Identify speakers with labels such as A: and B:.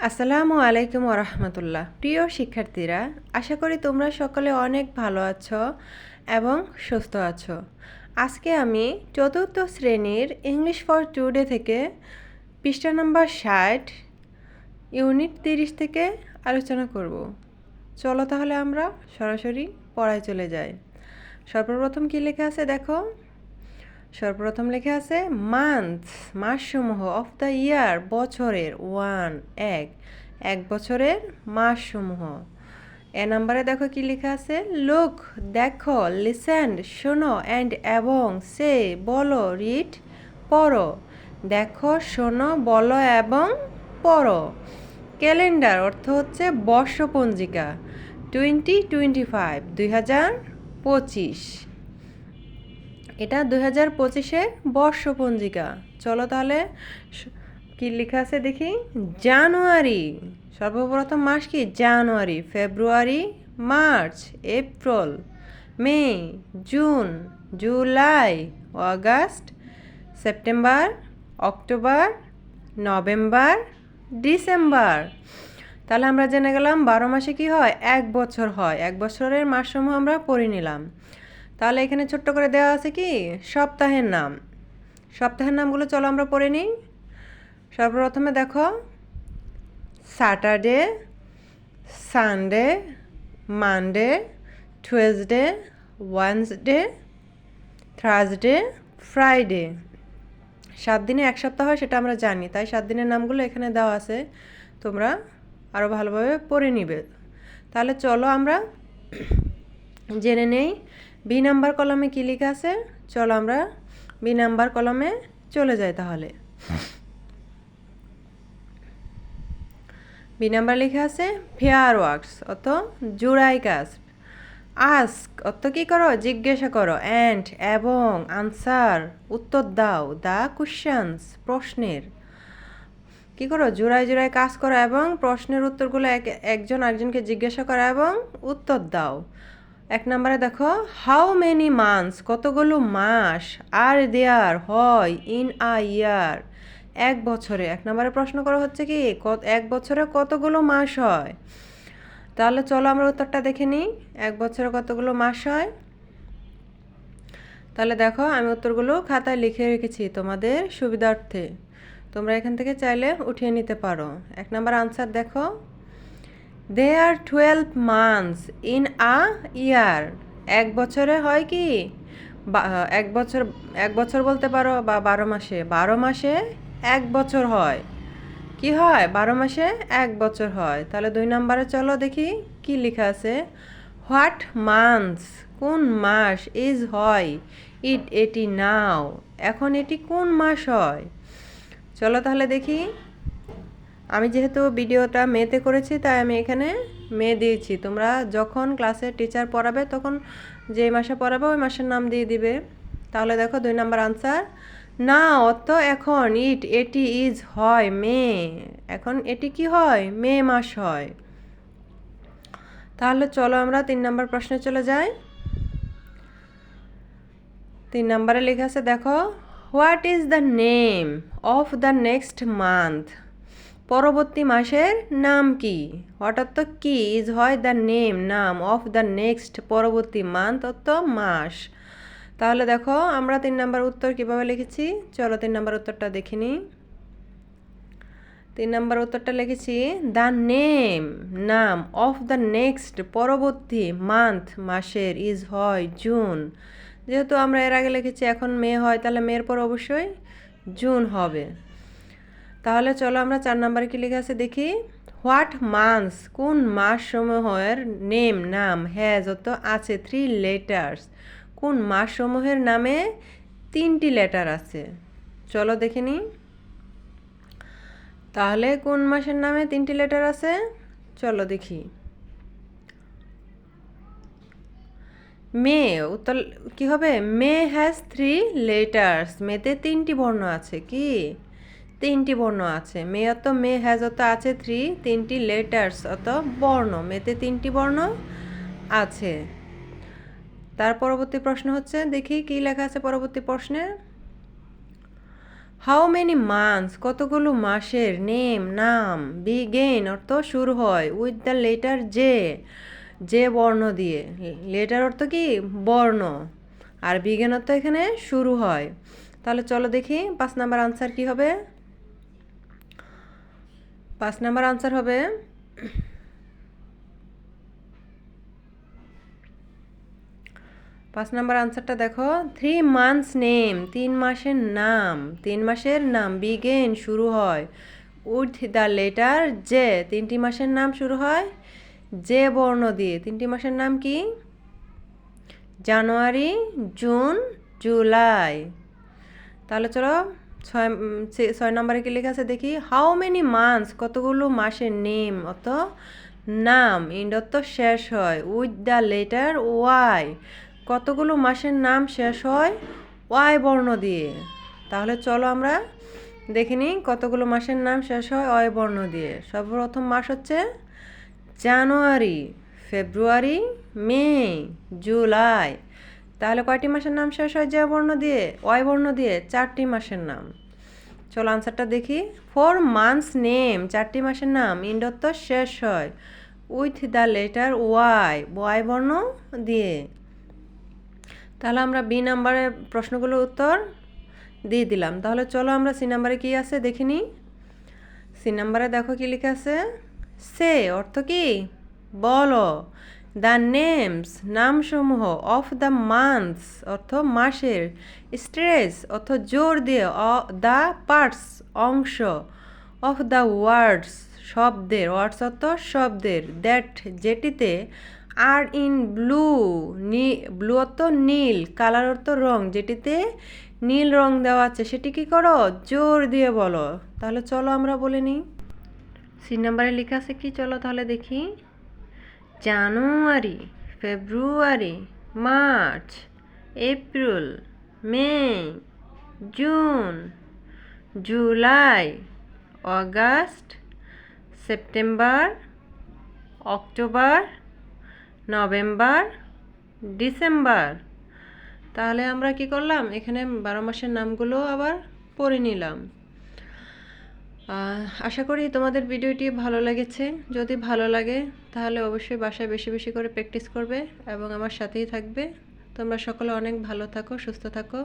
A: আসসালামু আলাইকুম ওরহমতুল্লাহ। প্রিয় শিক্ষার্থীরা, আশা করি তোমরা সকলে অনেক ভালো আছো এবং সুস্থ আছো। আজকে আমি চতুর্থ শ্রেণীর ইংলিশ ফর টুডে থেকে পৃষ্ঠা নম্বর 60 ইউনিট 30 থেকে আলোচনা করব। চলো তাহলে আমরা সরাসরি পড়ায় চলে যাই। সর্বপ্রথম কী লেখা আছে দেখো। সর্বপ্রথম লেখা আছে মান্থ, মাসসমূহ, অফ দ্য ইয়ার, বছরের, এক বছরের মাসসমূহ। এ নাম্বারে দেখো কি লেখা আছে, লুক, দেখো, লিসেন, শোনো, অ্যান্ড এবং, সে, বলো, রিড, পড়ো। দেখো, শোনো, বলো এবং পড়ো। ক্যালেন্ডার অর্থ হচ্ছে বর্ষপঞ্জিকা, 2025, 2025। এটা 2025-এর বর্ষপঞ্জিকা। চলো তাহলে কি লেখা আছে দেখি। জানুয়ারি, সর্বপ্রথম মাস কি January, February, March, April, May, June, July, August, September, October, November, December. তাহলে আমরা জেনে গেলাম 12 মাসে কি হয়, এক বছর হয়। এক বছরের মাসসমূহ আমরা পড়ে নিলাম। তাহলে এখানে ছোট্ট করে দেওয়া আছে কি সপ্তাহের নাম। সপ্তাহের নামগুলো চলো আমরা পড়ে নিই। সর্বপ্রথমে দেখো, Saturday, Sunday, Monday, Tuesday, Wednesday, Thursday, Friday. 7 দিনে এক সপ্তাহ হয় সেটা আমরা জানি, তাই 7 দিনের নামগুলো এখানে দেওয়া আছে, তোমরা আরও ভালোভাবে পড়ে নিবে। তাহলে চলো আমরা জেনে নেই বি নাম্বার কলমে কী লেখা আছে। চলো আমরা বি নাম্বার কলমে চলে যাই। তাহলে বি নাম্বার লেখা আছে ফেয়ার ওয়ার্কস, অত জোড়াই কাজ। আস্ক অত কী করো, জিজ্ঞাসা করো। অ্যান্ড এবং, আনসার উত্তর দাও। দ্য কোশ্চেন্স প্রশ্নের কী করো, জোড়ায় জোড়ায় কাজ করো এবং প্রশ্নের উত্তরগুলো একজন আরেকজনকে জিজ্ঞাসা করো এবং উত্তর দাও। 1 নম্বরে দেখো, হাউ মেনি মান্থস, কতগুলো মাস, আর দেয়ার হয়, ইন আ ইয়ার, এক বছরে। 1 নম্বরে প্রশ্ন করা হচ্ছে কি এক বছরে কতগুলো মাস হয়। তাহলে চলো আমরা উত্তরটা দেখে নিই, এক বছরে কতগুলো মাস হয়। তাহলে দেখো, আমি উত্তরগুলো খাতায় লিখে রেখেছি তোমাদের সুবিধার্থে, তোমরা এখান থেকে চাইলে উঠিয়ে নিতে পারো। 1 নম্বর আনসার দেখো, there are 12 months in a year। এক বছরে হয় কি এক বছর বলতে পারো, বা 12 মাসে, 12 মাসে এক বছর হয়। কি হয়, 12 মাসে এক বছর হয়। তাহলে 2 নম্বরে চলো দেখি কি লেখা আছে। হোয়াট মান্থস, কোন মাস, ইজ হয়, এটি নাও, এখন এটি কোন মাস হয়। চলো তাহলে দেখি। আমি যেহেতু ভিডিওটা মেতে করেছি তাই আমি এখানে মে দিয়েছি। তোমরা যখন ক্লাসে টিচার পড়াবে তখন যে মাসে পড়াবে ওই মাসের নাম দিয়ে দিবে। তাহলে দেখো 2 নম্বর আনসার, না অত এখন, এটি, ইজ হয় মে, এখন এটি কি হয়, মে মাস হয়। তাহলে চলো আমরা 3 নম্বর প্রশ্নে চলে যাই। 3 নম্বরে লেখা আছে দেখো, what is the name of the next month, পরবর্তী মাসের নাম কি। হোয়াট অর্থ কি, ইজ হয় দ্য নেম নাম, অফ দ্য নেক্সট পরবর্তী, মান্থ অর্থ মাস। তাহলে দেখো আমরা 3 নম্বর উত্তর কিভাবে লিখেছি। চলো 3 নম্বর উত্তরটা দেখিনি। 3 নম্বর উত্তরটা লিখেছি, দ্য নেম নাম, অফ দ্য নেক্সট পরবর্তী, মান্থ মাসের, ইজ হয় জুন। যেহেতু আমরা এর আগে লিখেছি এখন মে হয়, তাহলে মের পর অবশ্যই জুন হবে। তাহলে চলো আমরা 4 নম্বরে কি লেখা আছে দেখি। হোয়াট মান্থস, কোন মাস সমূহের, নেম নাম, হ্যাজ অত আছে, 3 লেটার্স, কোন মাস সমূহের নামে 3টি লেটার আছে। চলো দেখে নিই। তাহলে কোন মাসের নামে 3টি লেটার আছে, চলো দেখি। মে, উত্তর কি হবে, মে হ্যাজ 3 লেটার্স, মেতে 3টি বর্ণ আছে। কি 3টি বর্ণ আছে। মে অত, মে হ্যাজ অত আছে 3টি লেটার্স অত বর্ণ, মেতে 3টি বর্ণ আছে। তার পরবর্তী প্রশ্ন হচ্ছে দেখি কি লেখা আছে পরবর্তী প্রশ্নে। হাউ মেনি মান্থস কতগুলো মাসের, নেম নাম, বিগেন অর্থ শুরু হয়, উইথ দ্য লেটার জে, যে বর্ণ দিয়ে, লেটার অর্থ কি বর্ণ, আর বিগেন অর্থ এখানে শুরু হয়। তাহলে চলো দেখি 5 নাম্বার আনসার কি হবে। 5 নাম্বার আনসার হবে 5 নাম্বার আনসারটা দেখো, 3 মান্থস নেম, 3 মাসের নাম, 3 মাসের নাম, বিগেন শুরু হয়, উইথ দ্য লেটার জে, 3টি মাসের নাম শুরু হয় জে বর্ণ দিয়ে। 3টি মাসের নাম কি? জানুয়ারি, জুন, জুলাই। তাহলে চলো 6 নম্বরে কি লেখা আছে দেখি। হাউ মেনি মান্থস কতগুলো মাসের, নেম অত নাম, ইন্ড অত শেষ হয়, উইথ দ্য লেটার ওয়াই, কতগুলো মাসের নাম শেষ হয় ওয়াই বর্ণ দিয়ে। তাহলে চলো আমরা দেখে নিই কতগুলো মাসের নাম শেষ হয় ওয়াই বর্ণ দিয়ে। সর্বপ্রথম মাস হচ্ছে জানুয়ারি, ফেব্রুয়ারি, মে, জুলাই। তাহলে কয়টি মাসের নাম শেষ হয় যে বর্ণ দিয়ে, ওয়াই বর্ণ দিয়ে? 4টি মাসের নাম। চলো আনসারটা দেখি। 4 মান্থস নেম, 4টি মাসের নাম, ইন্ড অর্থ শেষ হয়, with the letter Y, Y বর্ণ দিয়ে। তাহলে আমরা বি নাম্বারের প্রশ্নগুলোর উত্তর দিয়ে দিলাম। তাহলে চলো আমরা সি নাম্বারে কি আছে দেখে নিই। সি নাম্বারে দেখো কি লেখা আছে। সে অর্থ কি বলো, দ্য নেমস নামসমূহ, অফ দ্য মান্থস অর্থ মাসের, স্ট্রেস অর্থ জোর দিয়ে, দ্য পার্টস অংশ, অফ দ্য ওয়ার্ডস শব্দের, ওয়ার্ডস অর্থ শব্দের, দ্যাট যেটিতে, আর ইন ব্লু, ব্লু অর্থ নীল, কালার অর্থ রং, যেটিতে নীল রং দেওয়া আছে সেটি কি করো জোর দিয়ে বলো। তাহলে চলো আমরা বলে নিই। সি নাম্বারে লেখা আছে কি, চলো তাহলে দেখি। January, February, March, April, May, June, July, August, September, October, November, December. তাহলে আমরা কি করলাম, এখানে 12 মাসের নামগুলো আবার পড়ে নিলাম। আশা করি তোমাদের ভিডিওটি ভালো লেগেছে। যদি ভালো লাগে তাহলে অবশ্যই বাসায় বেশি বেশি করে প্র্যাকটিস করবে এবং আমার সাথেই থাকবে। তোমরা সকলে অনেক ভালো থাকো, সুস্থ থাকো।